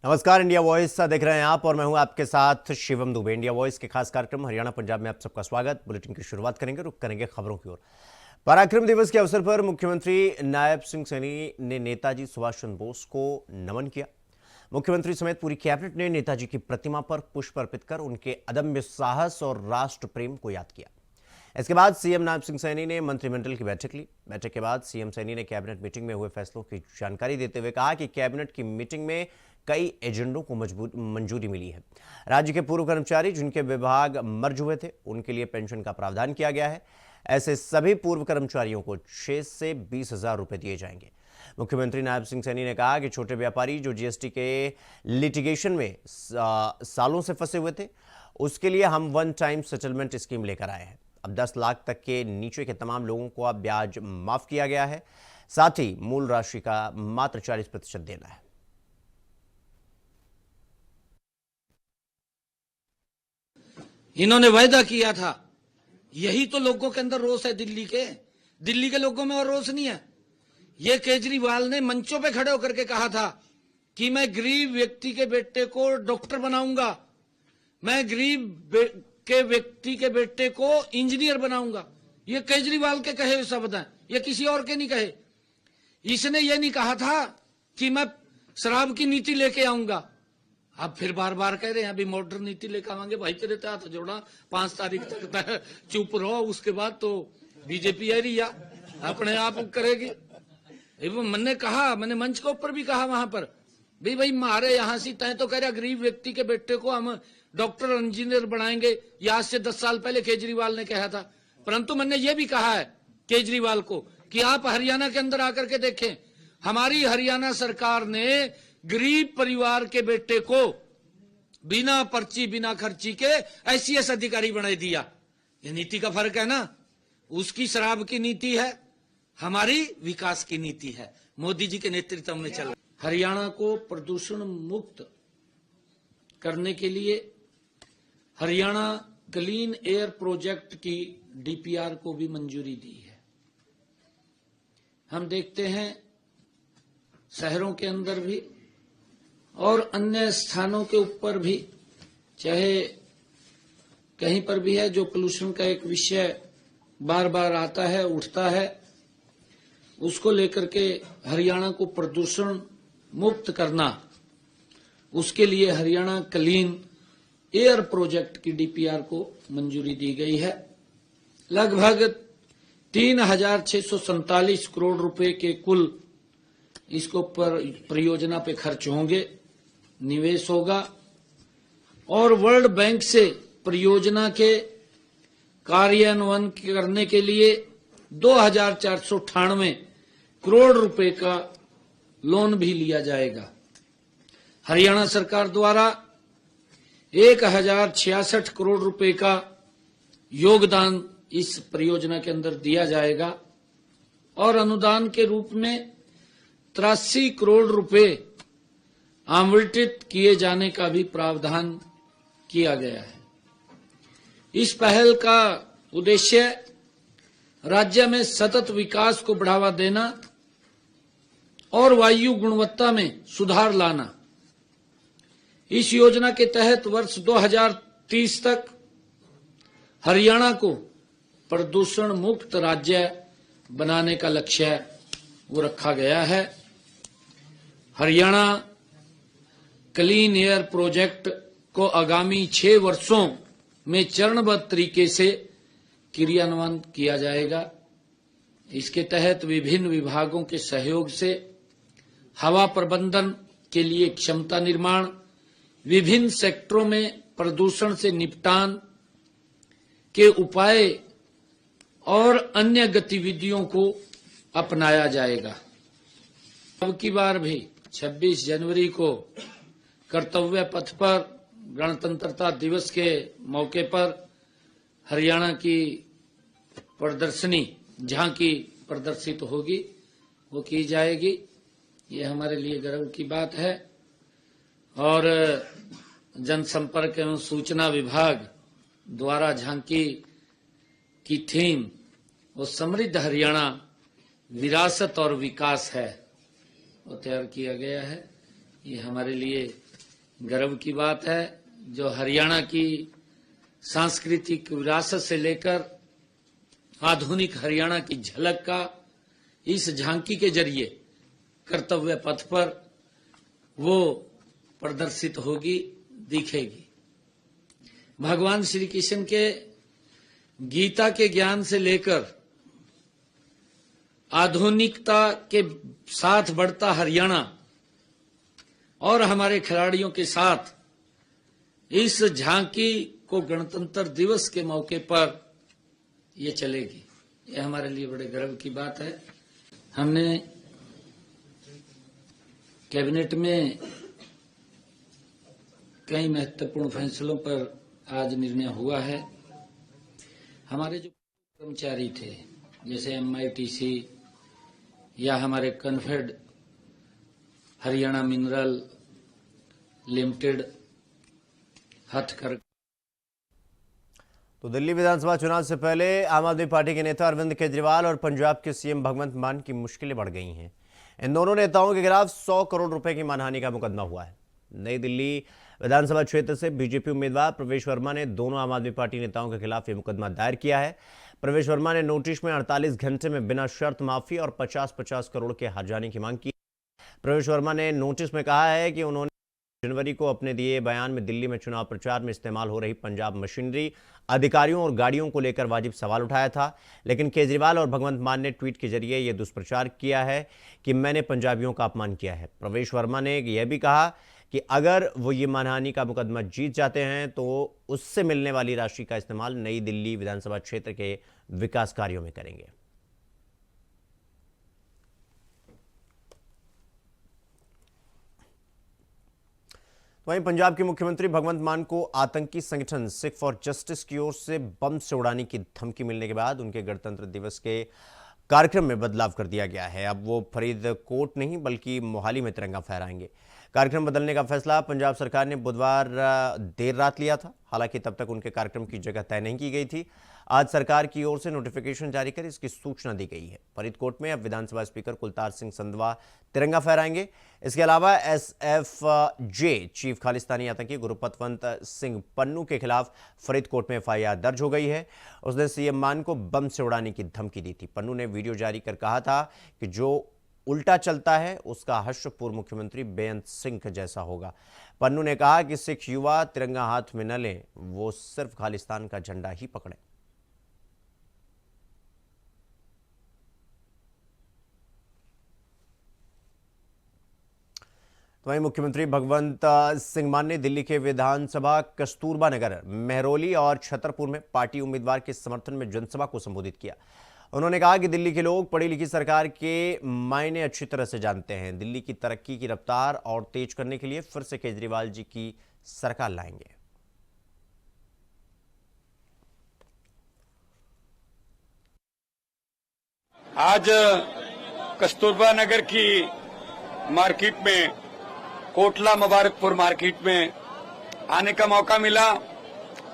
नमस्कार, India voice देख रहे हैं आप और मैं हूं आपके साथ शिवम दुबे। इंडिया वॉइस के खास कार्यक्रम हरियाणा पंजाब में आप सबका स्वागत। बुलेटिन की शुरुआत करेंगे, रुक करेंगे खबरों की ओर। पराक्रम दिवस के अवसर पर मुख्यमंत्री नायब सिंह सैनी ने नेताजी सुभाष चंद्र बोस को नमन किया। मुख्यमंत्री समेत पूरी कैबिनेट ने नेताजी की प्रतिमा पर पुष्प अर्पित कर उनके अदम्य साहस और राष्ट्र प्रेम को याद किया। इसके बाद सीएम नायब सिंह सैनी ने मंत्रिमंडल की बैठक ली। बैठक के बाद सीएम सैनी ने कैबिनेट मीटिंग में हुए फैसलों की जानकारी देते हुए कहा कि कैबिनेट की मीटिंग में कई एजेंडों को मंजूरी मिली है। राज्य के पूर्व कर्मचारी जिनके विभाग मर्ज हुए थे उनके लिए पेंशन का प्रावधान किया गया है। ऐसे सभी पूर्व कर्मचारियों को 6 से 20 हजार रुपए दिए जाएंगे। मुख्यमंत्री नायब सिंह सैनी ने कहा कि छोटे व्यापारी जो जीएसटी के लिटिगेशन में सालों से फंसे हुए थे उसके लिए हम वन टाइम सेटलमेंट स्कीम लेकर आए हैं। अब 10 लाख तक के नीचे के तमाम लोगों को अब ब्याज माफ किया गया है। साथ ही मूल राशि का मात्र 40% देना है। इन्होंने वायदा किया था, यही तो लोगों के अंदर रोष है। दिल्ली के लोगों में और रोष नहीं है। ये केजरीवाल ने मंचों पे खड़े होकर के कहा था कि मैं गरीब व्यक्ति के बेटे को डॉक्टर बनाऊंगा, मैं गरीब के व्यक्ति के बेटे को इंजीनियर बनाऊंगा। ये केजरीवाल के कहे हुए शब्द हैं, ये किसी और के नहीं कहे। इसने ये नहीं कहा था कि मैं शराब की नीति लेके आऊंगा। अब फिर बार बार कह रहे हैं अभी मॉडर्न नीति लेकर आवांगे। भाई तेरे हाथ जोड़ा, 5 तारीख तक चुप रहो, उसके बाद तो बीजेपी आ रही है अपने आप करेगी। मैंने कहा, मैंने मंच के ऊपर भी कहा वहां पर भी, भाई मारे यहां से तय तो कह रहा गरीब व्यक्ति के बेटे को हम डॉक्टर इंजीनियर बनाएंगे। ये आज से 10 साल पहले केजरीवाल ने कहा था। परंतु मैंने ये भी कहा है केजरीवाल को कि आप हरियाणा के अंदर आकर के देखें, हमारी हरियाणा सरकार ने गरीब परिवार के बेटे को बिना पर्ची बिना खर्ची के आईसीएस अधिकारी बना दिया। ये नीति का फर्क है ना। उसकी शराब की नीति है, हमारी विकास की नीति है, मोदी जी के नेतृत्व में चल। हरियाणा को प्रदूषण मुक्त करने के लिए हरियाणा क्लीन एयर प्रोजेक्ट की डीपीआर को भी मंजूरी दी है। हम देखते हैं शहरों के अंदर भी और अन्य स्थानों के ऊपर भी, चाहे कहीं पर भी है, जो पोल्यूशन का एक विषय बार बार आता है, उठता है, उसको लेकर के हरियाणा को प्रदूषण मुक्त करना, उसके लिए हरियाणा क्लीन एयर प्रोजेक्ट की डीपीआर को मंजूरी दी गई है। लगभग 3647 करोड़ रुपए के कुल इसको पर परियोजना पे खर्च होंगे, निवेश होगा। और वर्ल्ड बैंक से परियोजना के कार्यान्वयन करने के लिए 2498 करोड़ रुपए का लोन भी लिया जाएगा। हरियाणा सरकार द्वारा 1066 करोड़ रुपए का योगदान इस परियोजना के अंदर दिया जाएगा और अनुदान के रूप में 83 करोड़ रुपए आवंटित किए जाने का भी प्रावधान किया गया है। इस पहल का उद्देश्य राज्य में सतत विकास को बढ़ावा देना और वायु गुणवत्ता में सुधार लाना। इस योजना के तहत वर्ष 2030 तक हरियाणा को प्रदूषण मुक्त राज्य बनाने का लक्ष्य वो रखा गया है। हरियाणा क्लीन एयर प्रोजेक्ट को आगामी 6 वर्षों में चरणबद्ध तरीके से क्रियान्वयन किया जाएगा। इसके तहत विभिन्न विभागों के सहयोग से हवा प्रबंधन के लिए क्षमता निर्माण, विभिन्न सेक्टरों में प्रदूषण से निपटान के उपाय और अन्य गतिविधियों को अपनाया जाएगा। अब की बार भी 26 जनवरी को कर्तव्य पथ पर गणतंत्रता दिवस के मौके पर हरियाणा की प्रदर्शनी, झांकी प्रदर्शित होगी, वो की जाएगी। ये हमारे लिए गर्व की बात है। और जनसंपर्क एवं सूचना विभाग द्वारा झांकी की थीम वो समृद्ध हरियाणा, विरासत और विकास है, वो तैयार किया गया है। ये हमारे लिए गर्व की बात है जो हरियाणा की सांस्कृतिक विरासत से लेकर आधुनिक हरियाणा की झलक का इस झांकी के जरिए कर्तव्य पथ पर वो प्रदर्शित होगी, दिखेगी। भगवान श्री कृष्ण के गीता के ज्ञान से लेकर आधुनिकता के साथ बढ़ता हरियाणा और हमारे खिलाड़ियों के साथ इस झांकी को गणतंत्र दिवस के मौके पर ये चलेगी। ये हमारे लिए बड़े गर्व की बात है। हमने कैबिनेट में कई महत्वपूर्ण फैसलों पर आज निर्णय हुआ है। हमारे जो कर्मचारी थे जैसे MITC या हमारे कन्फेड हरियाणा मिनरल लिमिटेड, हथकरघा। तो दिल्ली विधानसभा चुनाव से पहले आम आदमी पार्टी के नेता अरविंद केजरीवाल और पंजाब के CM भगवंत मान की मुश्किलें बढ़ गई हैं। इन दोनों नेताओं के खिलाफ 100 करोड़ रुपए की मानहानि का मुकदमा हुआ है। नई दिल्ली विधानसभा क्षेत्र से बीजेपी उम्मीदवार प्रवेश वर्मा ने दोनों आम आदमी पार्टी नेताओं के खिलाफ यह मुकदमा दायर किया है। प्रवेश वर्मा ने नोटिस में 48 घंटे में बिना शर्त माफी और 50-50 करोड़ के हर्जाने की मांग की। प्रवेश वर्मा ने नोटिस में कहा है कि उन्होंने जनवरी को अपने दिए बयान में दिल्ली में चुनाव प्रचार में इस्तेमाल हो रही पंजाब मशीनरी, अधिकारियों और गाड़ियों को लेकर वाजिब सवाल उठाया था। लेकिन केजरीवाल और भगवंत मान ने ट्वीट के जरिए यह दुष्प्रचार किया है कि मैंने पंजाबियों का अपमान किया है। प्रवेश वर्मा ने यह भी कहा कि अगर वो ये मानहानि का मुकदमा जीत जाते हैं तो उससे मिलने वाली राशि का इस्तेमाल नई दिल्ली विधानसभा क्षेत्र के विकास कार्यों में करेंगे। वहीं पंजाब के मुख्यमंत्री भगवंत मान को आतंकी संगठन सिख फॉर जस्टिस की ओर से बम से उड़ाने की धमकी मिलने के बाद उनके गणतंत्र दिवस के कार्यक्रम में बदलाव कर दिया गया है। अब वो फरीदकोट नहीं बल्कि मोहाली में तिरंगा फहराएंगे। कार्यक्रम बदलने का फैसला पंजाब सरकार ने बुधवार देर रात लिया था। हालांकि तब तक उनके कार्यक्रम की जगह तय नहीं की गई थी। आज सरकार की ओर से नोटिफिकेशन जारी कर इसकी सूचना दी गई है। फरीदकोट में अब विधानसभा स्पीकर कुलतार सिंह संधवा तिरंगा फहराएंगे। इसके अलावा SFJ चीफ खालिस्तानी आतंकी गुरपतवंत सिंह पन्नू के खिलाफ फरीदकोट में FIR दर्ज हो गई है। उसने CM मान को बम से उड़ाने की धमकी दी थी। पन्नू ने वीडियो जारी कर कहा था कि जो उल्टा चलता है उसका हश्र पूर्व मुख्यमंत्री बेअंत सिंह जैसा होगा। पन्नू ने कहा कि सिख युवा तिरंगा हाथ में न लें, वो सिर्फ खालिस्तान का झंडा ही पकड़े। तो वहीं मुख्यमंत्री भगवंत सिंह मान ने दिल्ली के विधानसभा कस्तूरबा नगर, मेहरौली और छतरपुर में पार्टी उम्मीदवार के समर्थन में जनसभा को संबोधित किया। उन्होंने कहा कि दिल्ली के लोग पढ़ी लिखी सरकार के मायने अच्छी तरह से जानते हैं। दिल्ली की तरक्की की रफ्तार और तेज करने के लिए फिर से केजरीवाल जी की सरकार लाएंगे। आज कस्तूरबा नगर की मार्केट में, कोटला मुबारकपुर मार्केट में आने का मौका मिला।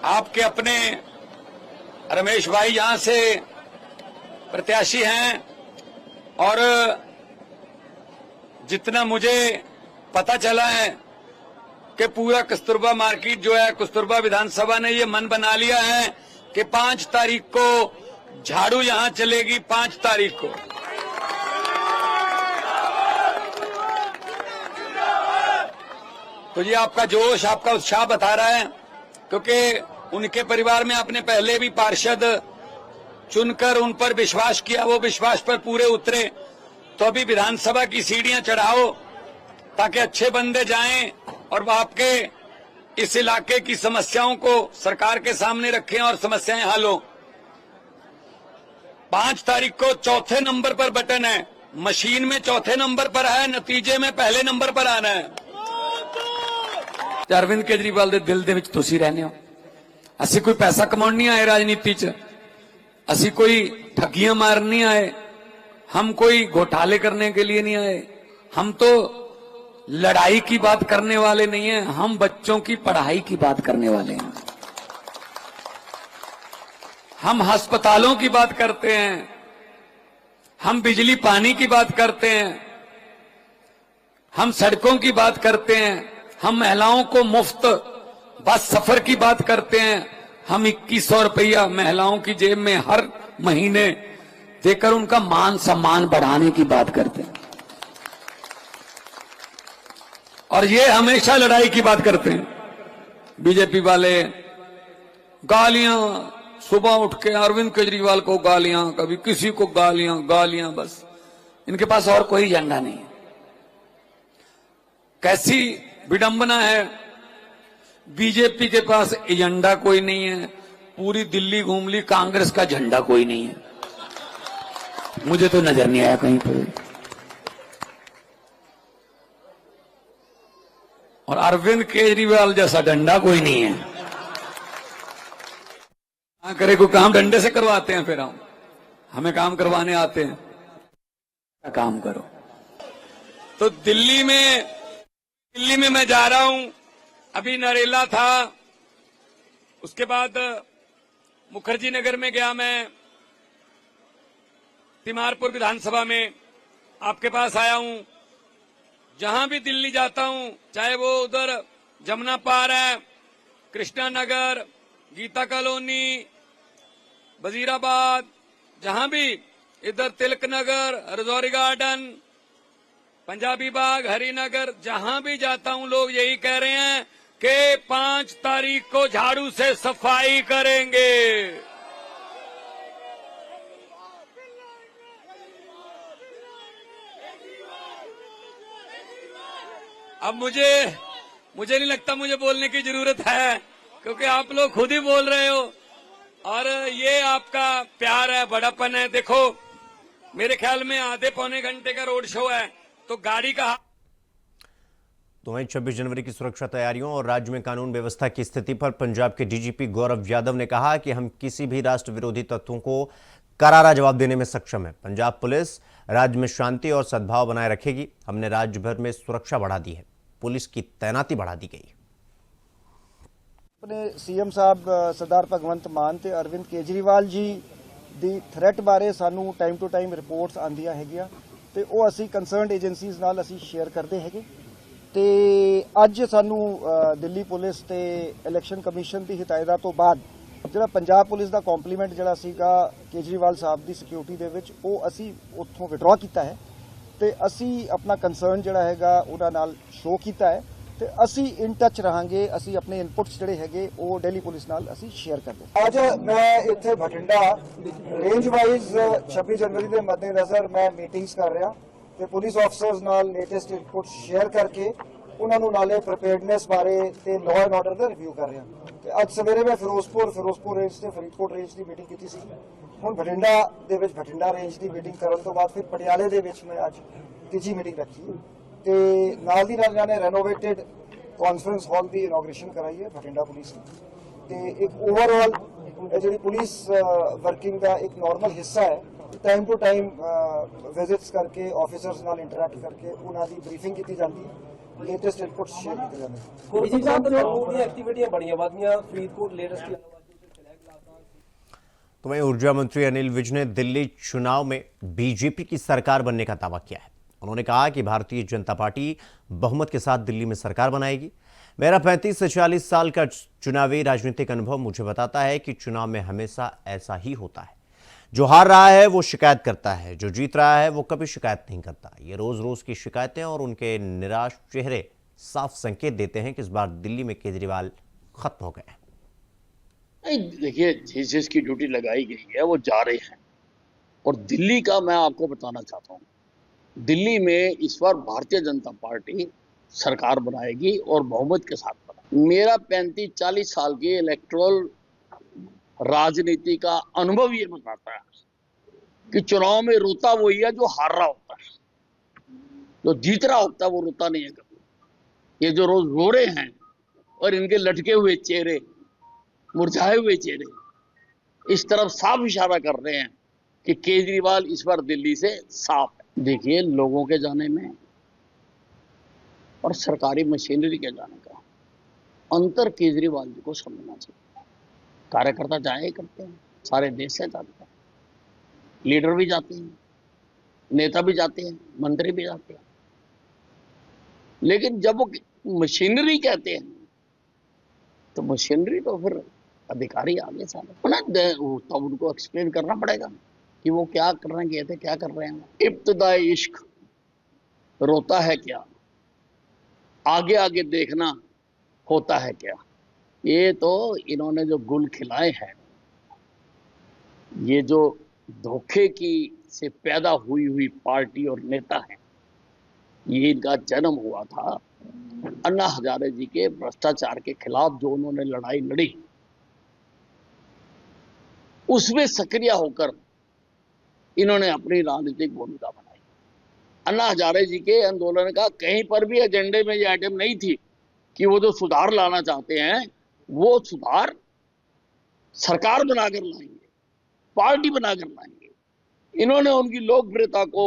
आपके अपने रमेश भाई यहां से प्रत्याशी हैं और जितना मुझे पता चला है कि पूरा कस्तूरबा मार्केट जो है, कस्तूरबा विधानसभा ने ये मन बना लिया है कि 5 तारीख को झाड़ू यहां चलेगी। 5 तारीख को तो ये आपका जोश, आपका उत्साह बता रहा है, क्योंकि उनके परिवार में आपने पहले भी पार्षद चुनकर उन पर विश्वास किया, वो विश्वास पर पूरे उतरे। तो अभी विधानसभा की सीढ़ियां चढ़ाओ ताकि अच्छे बंदे जाएं और वो आपके इस इलाके की समस्याओं को सरकार के सामने रखें और समस्याएं हल हो। 5 तारीख को चौथे नंबर पर बटन है, मशीन में चौथे नंबर पर है, नतीजे में पहले नंबर पर आना है। अरविंद केजरीवाल दे दिल दे विच तुसी रहने हो। असि कोई पैसा कमाउण नहीं आए राजनीति च, असि कोई ठगियां मारने नहीं आए, हम कोई घोटाले करने के लिए नहीं आए। हम तो लड़ाई की बात करने वाले नहीं हैं, हम बच्चों की पढ़ाई की बात करने वाले हैं। हम अस्पतालों की बात करते हैं, हम बिजली पानी की बात करते हैं, हम सड़कों की बात करते हैं, हम महिलाओं को मुफ्त बस सफर की बात करते हैं, हम 2100 रुपया महिलाओं की जेब में हर महीने देकर उनका मान सम्मान बढ़ाने की बात करते हैं। और ये हमेशा लड़ाई की बात करते हैं बीजेपी वाले। गालियां, सुबह उठ के अरविंद केजरीवाल को गालियां, कभी किसी को गालियां, गालियां, बस इनके पास और कोई एजेंडा नहीं है। कैसी विडंबना है, बीजेपी के पास एजेंडा कोई नहीं है, पूरी दिल्ली घूम ली, कांग्रेस का झंडा कोई नहीं है, मुझे तो नजर नहीं आया कहीं पर। और अरविंद केजरीवाल जैसा डंडा कोई नहीं है। करे कोई काम डंडे से करवाते हैं, फिर हमें काम करवाने आते हैं, काम करो। तो दिल्ली में मैं जा रहा हूं, अभी नरेला था, उसके बाद मुखर्जी नगर में गया, मैं तिमारपुर विधानसभा में आपके पास आया हूं। जहां भी दिल्ली जाता हूं, चाहे वो उधर जमुना पार है, कृष्णा नगर, गीता कॉलोनी, वजीराबाद, जहां भी, इधर तिलक नगर, रजौरी गार्डन, पंजाबी बाग, हरिनगर, जहां भी जाता हूं लोग यही कह रहे हैं कि 5 तारीख को झाड़ू से सफाई करेंगे। अब मुझे नहीं लगता मुझे बोलने की जरूरत है, क्योंकि आप लोग खुद ही बोल रहे हो और ये आपका प्यार है, बड़ापन है। देखो, मेरे ख्याल में आधे पौने घंटे का रोड शो है, तो गाड़ी का तो वहीं 26 जनवरी की सुरक्षा तैयारियों और राज्य में कानून व्यवस्था की स्थिति पर पंजाब के डीजीपी गौरव यादव ने कहा कि हम किसी भी राष्ट्र विरोधी तत्वों को करारा जवाब देने में सक्षम है। पंजाब पुलिस राज्य में शांति और सद्भाव बनाए रखेगी। हमने राज्य भर में सुरक्षा बढ़ा दी है, पुलिस की तैनाती बढ़ा दी गई। अपने सीएम साहब सरदार भगवंत मान ते अरविंद केजरीवाल जी ਦੀ ਥ੍ਰੈਟ ਬਾਰੇ ਸਾਨੂੰ ਟਾਈਮ ਟੂ ਟਾਈਮ ਰਿਪੋਰਟਸ ਆਉਂਦੀਆਂ ਹੈਗੀਆਂ ਤੇ ਉਹ ਅਸੀਂ ਕੰਸਰਨਡ ਏਜੰਸੀਜ਼ ਨਾਲ ਅਸੀਂ ਸ਼ੇਅਰ ਕਰਦੇ ਹੈਗੇ ਤੇ ਅੱਜ ਸਾਨੂੰ ਦਿੱਲੀ ਪੁਲਿਸ ਤੇ ਇਲੈਕਸ਼ਨ ਕਮਿਸ਼ਨ ਦੀ ਹਦਾਇਤਾਂ ਤੋਂ ਬਾਅਦ ਜਿਹੜਾ ਪੰਜਾਬ ਪੁਲਿਸ ਦਾ ਕੰਪਲੀਮੈਂਟ ਜਿਹੜਾ ਸੀਗਾ ਕੇਜਰੀਵਾਲ ਸਾਹਿਬ ਦੀ ਸਿਕਿਉਰਿਟੀ ਦੇ ਵਿੱਚ ਉਹ ਅਸੀਂ ਉੱਥੋਂ ਵਿਡਰਾ ਕੀਤਾ ਹੈ ਤੇ ਅਸੀਂ ਆਪਣਾ ਕੰਸਰਨ ਜਿਹੜਾ ਹੈਗਾ ਉਹਦਾ ਨਾਲ ਸ਼ੋ ਕੀਤਾ ਹੈ ਤੇ ਅਸੀਂ ਇਨ ਟੱਚ ਰਹਾਂਗੇ। ਅਸੀਂ ਆਪਣੇ ਇਨਪੁਟਸ ਜਿਹੜੇ ਹੈਗੇ ਉਹ ਦਿੱਲੀ ਪੁਲਿਸ ਨਾਲ ਅਸੀਂ ਸ਼ੇਅਰ ਕਰਦੇ ਹਾਂ। ਅੱਜ ਮੈਂ ਇੱਥੇ ਬਠਿੰਡਾ ਰੇਂਜ ਵਾਈਜ਼ 26 ਜਨਵਰੀ ਦੇ ਮੱਦੇਨਜ਼ਰ ਮੈਂ ਮੀਟਿੰਗਸ ਕਰ ਰਿਹਾ ਤੇ ਪੁਲਿਸ ਆਫਸਰਸ ਨਾਲ ਲੇਟੈਸਟ ਇਨਪੁਟਸ ਸ਼ੇਅਰ ਕਰਕੇ ਉਹਨਾਂ ਨੂੰ ਨਾਲੇ ਪ੍ਰੀਪੇਅਰਡਨੈਸ ਬਾਰੇ ਤੇ law and order the review ਕਰ ਰਿਹਾ ਤੇ ਅੱਜ ਸਵੇਰੇ ਮੈਂ ਫਿਰੋਜ਼ਪੁਰ ਰੇਂਜ ਤੇ ਫਰੀਦਕੋਟ ਰੇਂਜ ਦੀ ਮੀਟਿੰਗ ਕੀਤੀ ਸੀ। ਹੁਣ ਬਠਿੰਡਾ ਦੇ ਵਿੱਚ ਬਠਿੰਡਾ ਰੇਂਜ ਦੀ ਮੀਟਿੰਗ ਕਰਨ ਤੋਂ ਬਾਅਦ ਫਿਰ ਪਟਿਆਲੇ ਦੇ ਵਿੱਚ ਮੈਂ ਅੱਜ ਤੀਜੀ ਮੀਟਿੰਗ ਰੱਖੀ ਤੇ ਨਾਲ ਦੀ ਨਾਲ ਜਾਨੇ ਰੈਨੋਵੇਟਡ ਕਾਨਫਰੰਸ ਹਾਲ ਦੀ ਇਨੋਗ੍ਰੇਸ਼ਨ ਕਰਾਈ ਹੈ ਬਠਿੰਡਾ ਪੁਲਿਸ ਨੇ ਤੇ ਇੱਕ ਓਵਰਆਲ ਜਿਹੜੀ ਪੁਲਿਸ ਵਰਕਿੰਗ ਦਾ ਇੱਕ ਨਾਰਮਲ ਹਿੱਸਾ ਹੈ। टाइम टू टाइम विजिट्स करके ऑफिसर्स नाल इंटरैक्ट करके उन्हां दी ब्रीफिंग की जाती है, लेटेस्ट इनपुट्स शेयर किए जाते हैं। गुरजीत साहब जो दी एक्टिविटीयां बड़ियां वादियां फरीदकोट लेटेस्ट। तो वहीं ऊर्जा मंत्री अनिल विज ने दिल्ली चुनाव में बीजेपी की सरकार बनने का दावा किया है। उन्होंने कहा कि भारतीय जनता पार्टी बहुमत के साथ दिल्ली में सरकार बनाएगी। मेरा 35 से 40 साल का चुनावी राजनीतिक अनुभव मुझे बताता है कि चुनाव में हमेशा ऐसा ही होता है, जो हार रहा है वो शिकायत करता है, जो जीत रहा है वो कभी शिकायत नहीं करता। ये रोज रोज की शिकायतें और उनके निराश चेहरे साफ संकेत देते हैं कि इस बार दिल्ली में केजरीवाल खत्म हो गए। देखिए, जिसकी ड्यूटी लगाई गई है वो जा रहे हैं और दिल्ली का मैं आपको बताना चाहता हूँ, दिल्ली में इस बार भारतीय जनता पार्टी सरकार बनाएगी और बहुमत के साथ बनाएगी। मेरा 35-40 साल की इलेक्टोरल राजनीति का अनुभव ये बताता है कि चुनाव में रोता वही है जो हार रहा होता है, जो जीत रहा होता है वो रोता नहीं है कभी। ये जो रोज रो रहे हैं और इनके लटके हुए चेहरे, मुरझाए हुए चेहरे इस तरफ साफ इशारा कर रहे हैं कि केजरीवाल इस बार दिल्ली से साफ है। देखिए, लोगों के जाने में और सरकारी मशीनरी के जाने का अंतर केजरीवाल जी को समझना चाहिए। कार्यकर्ता जाए करते हैं, सारे देश से जाते हैं, लीडर भी जाते हैं, नेता भी जाते हैं, मंत्री भी जाते हैं, लेकिन जब वो मशीनरी कहते हैं, तो मशीनरी तो फिर अधिकारी आगे सारे ना तब उनको एक्सप्लेन करना पड़ेगा कि वो क्या करने गए थे, क्या कर रहे हैं। इब्तिदाई इश्क रोता है क्या, आगे आगे देखना होता है क्या। ये तो इन्होंने जो गुल खिलाए हैं, ये जो धोखे की से पैदा हुई हुई पार्टी और नेता है, ये इनका जन्म हुआ था अन्ना हजारे जी के भ्रष्टाचार के खिलाफ जो उन्होंने लड़ाई लड़ी, उसमें सक्रिय होकर इन्होंने अपनी राजनीतिक भूमिका बनाई। अन्ना हजारे जी के आंदोलन का कहीं पर भी एजेंडे में ये आइटम नहीं थी कि वो जो सुधार लाना चाहते हैं वो सुधार सरकार बनाकर लाएंगे, पार्टी बनाकर लाएंगे। इन्होंने उनकी लोकप्रियता को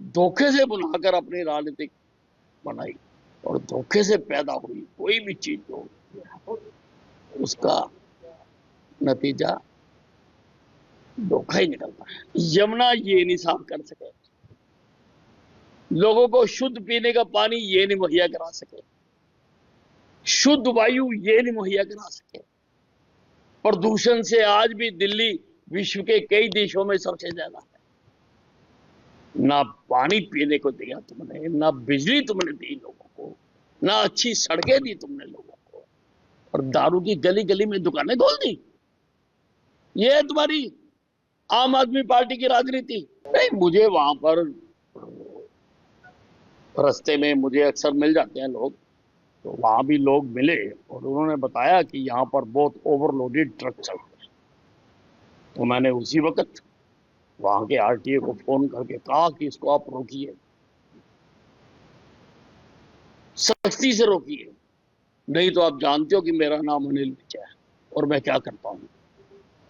धोखे से बनाकर अपनी राजनीतिक बनाई, और धोखे से पैदा हुई कोई भी चीज हो उसका नतीजा धोखा ही निकलता है। यमुना ये नहीं साफ कर सके, लोगों को शुद्ध पीने का पानी ये नहीं मुहैया करा सके, शुद्ध वायु ये नहीं मुहैया करा सके। प्रदूषण से आज भी दिल्ली विश्व के कई देशों में सबसे ज्यादा है। ना पानी पीने को दिया तुमने, ना बिजली तुमने दी लोगों को, ना अच्छी सड़कें दी तुमने लोगों को, और दारू की गली गली में दुकानें खोल दी। ये है तुम्हारी आम आदमी पार्टी की राजनीति। नहीं, मुझे वहां पर रास्ते में मुझे अक्सर मिल जाते हैं लोग, तो वहां भी लोग मिले और उन्होंने बताया कि यहाँ पर बहुत ओवरलोडेड ट्रक चल रहे हैं। तो मैंने उसी वक्त वहां के आरटीए को फोन करके कहा कि इसको आप रोकिए, सख्ती से रोकिए, नहीं तो आप जानते हो कि मेरा नाम अनिल विज है और मैं क्या करता हूं।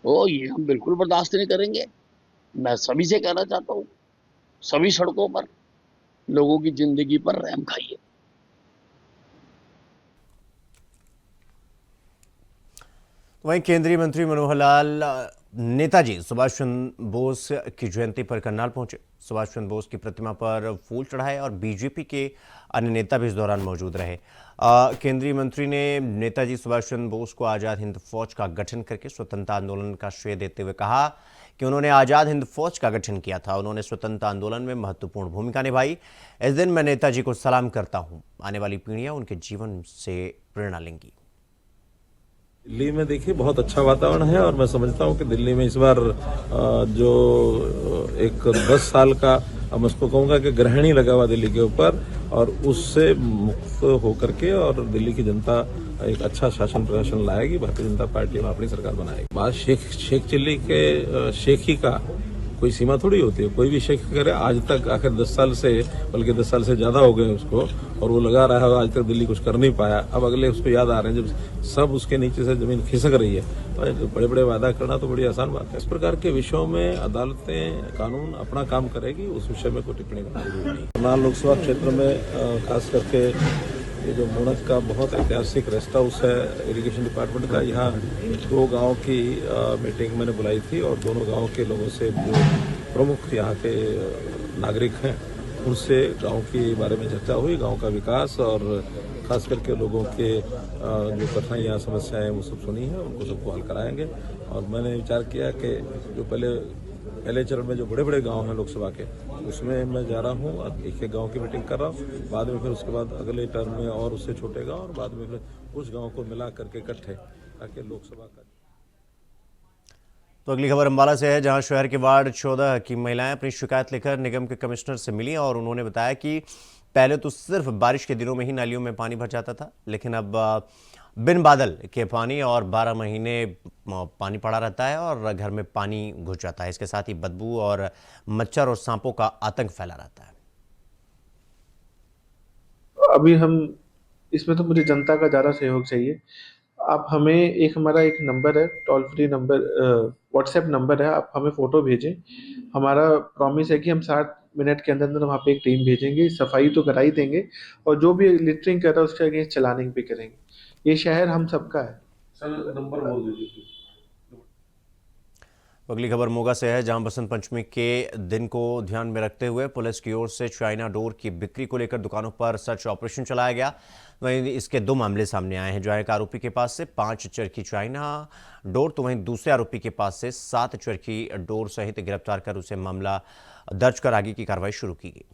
तो ये हम बिल्कुल बर्दाश्त नहीं करेंगे। मैं सभी से कहना चाहता हूं, सभी सड़कों पर लोगों की जिंदगी पर रहम खाइए। वहीं केंद्रीय मंत्री मनोहर लाल नेताजी सुभाष चंद्र बोस की जयंती पर करनाल पहुंचे। सुभाष चंद्र बोस की प्रतिमा पर फूल चढ़ाए और बीजेपी के अन्य नेता भी इस दौरान मौजूद रहे। केंद्रीय मंत्री ने नेताजी सुभाष चंद्र बोस को आज़ाद हिंद फौज का गठन करके स्वतंत्रता आंदोलन का श्रेय देते हुए कहा कि उन्होंने आज़ाद हिंद फौज का गठन किया था, उन्होंने स्वतंत्रता आंदोलन में महत्वपूर्ण भूमिका निभाई। इस दिन मैं नेताजी को सलाम करता हूं। आने वाली पीढ़ियां उनके जीवन से प्रेरणा लेंगी। दिल्ली में देखिए बहुत अच्छा वातावरण है और मैं समझता हूं कि दिल्ली में इस बार जो एक 10 साल का मैं उसको कहूंगा कि ग्रहण ही लगा हुआ दिल्ली के ऊपर, और उससे मुक्त होकर के और दिल्ली की जनता एक अच्छा शासन प्रशासन लाएगी। भारतीय जनता पार्टी में अपनी सरकार बनाएगी। बात शेख चिल्ली के शेख ही का कोई सीमा थोड़ी होती है, कोई भी शेख करे। आज तक आखिर 10 साल से, बल्कि 10 साल से ज्यादा हो गए उसको, और वो लगा रहा है, आज तक दिल्ली कुछ कर नहीं पाया। अब अगले उसको याद आ रहे हैं जब सब उसके नीचे से जमीन खिसक रही है, तो बड़े बड़े वादा करना तो बड़ी आसान बात है। इस प्रकार के विषयों में अदालतें, कानून अपना काम करेगी, उस विषय में कोई टिप्पणी करना जरूरी नहीं। करनाल लोकसभा क्षेत्र में खास करके ये जो मुणक का बहुत ऐतिहासिक रेस्ट हाउस है इरिगेशन डिपार्टमेंट का, यहाँ 2 गांव की मीटिंग मैंने बुलाई थी और दोनों गांव के लोगों से, जो प्रमुख यहाँ के नागरिक हैं, उनसे गांव के बारे में चर्चा हुई। गांव का विकास और खास करके लोगों के जो कठिनाइयाँ, समस्याएं वो सब सुनी है, उनको सबको हल कराएंगे। और मैंने विचार किया कि जो पहले चरण में जो बड़े बड़े गांव हैं लोकसभा के, उसमें मैं जा रहा हूँ, एक गांव की मीटिंग कर रहा हूँ। बाद में फिर उसके बाद अगले टर्म में और उससे छोटे गांव, और बाद में फिर उस गांव को मिला करके इकट्ठे, ताकि लोकसभा का। तो अगली खबर अम्बाला से है, जहां शहर के वार्ड 14 की महिलाएं अपनी शिकायत लेकर निगम के कमिश्नर से मिली और उन्होंने बताया कि पहले तो सिर्फ बारिश के दिनों में ही नालियों में पानी भर जाता था, लेकिन अब बिन बादल के पानी और 12 महीने पानी पड़ा रहता है और घर में पानी घुस जाता है। इसके साथ ही बदबू और मच्छर और सांपों का आतंक फैला रहता है। अभी हम इसमें तो मुझे जनता का ज़्यादा सहयोग चाहिए। आप हमें हमारा एक नंबर है, toll free number, WhatsApp number है, आप हमें फ़ोटो भेजें। हमारा प्रॉमिस है कि हम 60 मिनट के अंदर वहाँ पे एक टीम भेजेंगे, सफाई तो करा ही देंगे, और जो भी लिटरिंग कर रहा है उसके अगेंस्ट चलानिंग भी करेंगे। ये शहर हम सबका है। सर नंबर बोल दीजिए। अगली खबर मोगा से है, जहां बसंत पंचमी के दिन को ध्यान में रखते हुए पुलिस की ओर से चाइना डोर की बिक्री को लेकर दुकानों पर सर्च ऑपरेशन चलाया गया। वहीं इसके 2 मामले सामने आए हैं, जहां एक आरोपी के पास से 5 चरखी चाइना डोर तो वहीं दूसरे आरोपी के पास से 7 चरखी डोर सहित गिरफ्तार कर उसे मामला दर्ज कर आगे की कार्रवाई शुरू की गई।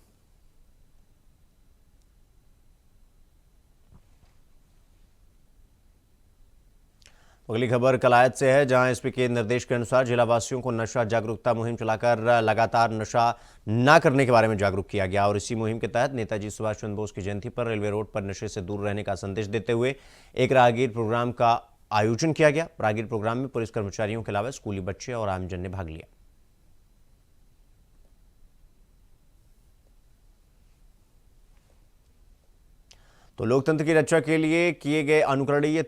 अगली खबर कलायत से है, जहां एसपी के निर्देश के अनुसार जिला वासियों को नशा जागरूकता मुहिम चलाकर लगातार नशा न करने के बारे में जागरूक किया गया। और इसी मुहिम के तहत नेताजी सुभाष चंद्र बोस की जयंती पर रेलवे रोड पर नशे से दूर रहने का संदेश देते हुए एक राहगीर प्रोग्राम का आयोजन किया गया। राहगीर प्रोग्राम में पुलिस कर्मचारियों के अलावा स्कूली बच्चे और आमजन ने भाग लिया। तो लोकतंत्र की रक्षा के लिए किए गए अनुकरणीय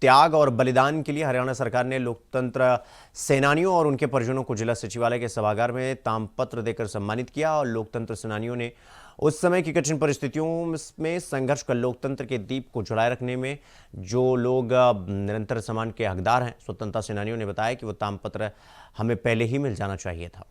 त्याग और बलिदान के लिए हरियाणा सरकार ने लोकतंत्र सेनानियों और उनके परिजनों को जिला सचिवालय के सभागार में ताम्रपत्र देकर सम्मानित किया। और लोकतंत्र सेनानियों ने उस समय की कठिन परिस्थितियों में संघर्ष कर लोकतंत्र के दीप को जलाए रखने में जो लोग निरंतर सम्मान के हकदार हैं, स्वतंत्रता सेनानियों ने बताया कि वो ताम्रपत्र हमें पहले ही मिल जाना चाहिए था।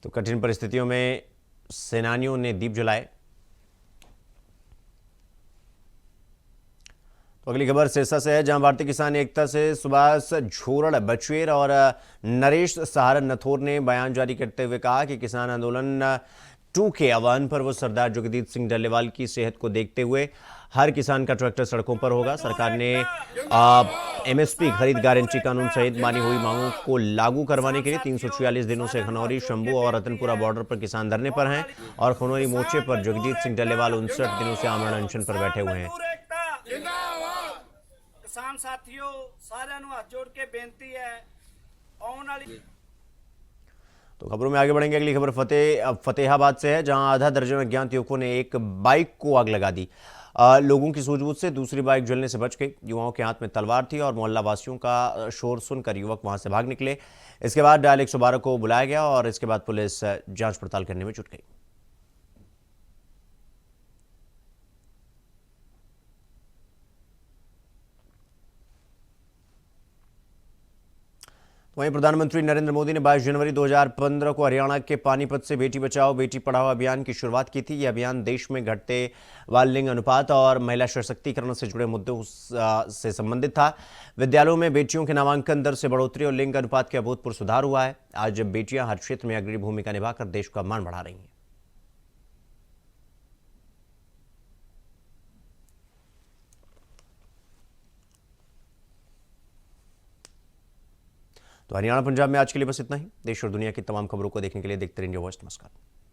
तो कठिन परिस्थितियों में सेनानियों ने दीप जलाए। तो अगली खबर सिरसा से है, जहां भारतीय किसान एकता से सुभाष झोरड़ बचेर और नरेश सहारन नथोर ने बयान जारी करते हुए कहा कि किसान आंदोलन 2 के आह्वान पर वो सरदार जगजीत सिंह डल्लेवाल की सेहत को देखते हुए हर किसान का ट्रैक्टर सड़कों पर होगा। सरकार ने एमएसपी खरीद गारंटी कानून सहित मानी हुई मांगों को लागू करवाने के लिए 346 दिनों से खनौरी, शंभू और रतनपुरा बॉर्डर पर किसान धरने पर हैं। और खनौरी मोर्चे पर जगजीत सिंह डल्लेवाल 59 दिनों से आमरण अनशन पर बैठे हुए हैं। किसान साथियों सारे हाथ जोड़ के बेनती है आने वाली। तो खबरों में आगे बढ़ेंगे। अगली खबर फतेहाबाद से है, जहां आधा दर्जन अज्ञात युवकों ने एक बाइक को आग लगा दी। लोगों की सूझबूझ से दूसरी बाइक जलने से बच गई। युवाओं के हाथ में तलवार थी और मोहल्ला वासियों का शोर सुनकर युवक वहां से भाग निकले। इसके बाद डायल 112 को बुलाया गया और इसके बाद पुलिस जांच पड़ताल करने में जुट गई। वहीं प्रधानमंत्री नरेंद्र मोदी ने 22 जनवरी 2015 को हरियाणा के पानीपत से बेटी बचाओ बेटी पढ़ाओ अभियान की शुरुआत की थी। यह अभियान देश में घटते बाल लिंग अनुपात और महिला सशक्तिकरण से जुड़े मुद्दों से संबंधित था। विद्यालयों में बेटियों के नामांकन दर से बढ़ोतरी और लिंग अनुपात के अभूतपूर्व सुधार हुआ है। आज बेटियां हर क्षेत्र में अग्रणी भूमिका निभाकर देश का मान बढ़ा रही हैं। तो हरियाणा पंजाब में आज के लिए बस इतना ही। देश और दुनिया की तमाम खबरों को देखने के लिए देखते रहिए वॉइस। नमस्कार।